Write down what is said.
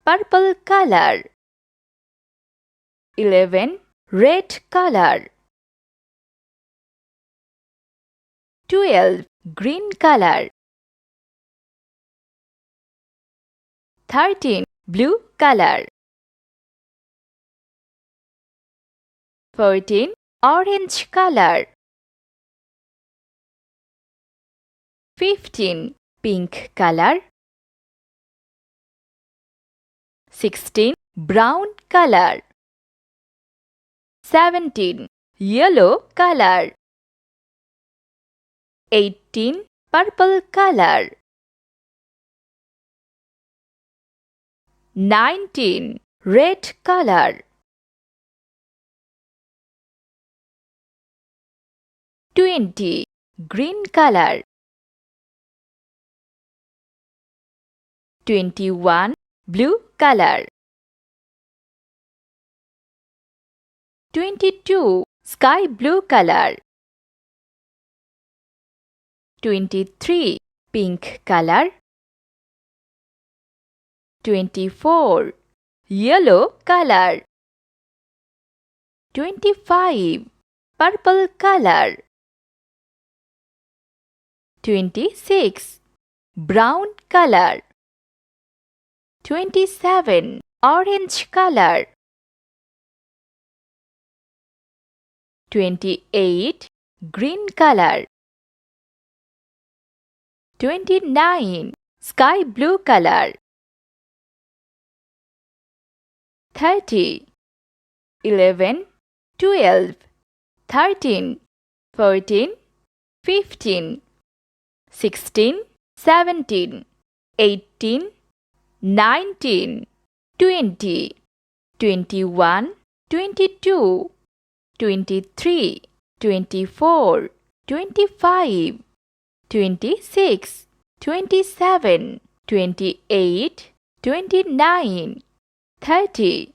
purple color. 11. Red color. 12. Green color. 13. Blue color. 14. Orange color. 15. Pink color. 16. Brown color. 17. Yellow color. 18. Purple color. 19. Red color. 20. Green color. 21. Blue color. 22. Sky blue color. 23. Pink color. 24. Yellow color. 25. Purple color. 26. Brown color. 27. Orange color. 28. Green color. 29. Sky blue color. 30. 11. 12. 13. 14. 15. 16. 17. 18. 19. 20. 21. 22. 23. 24. 25. 26. 27. 28. 29. 30.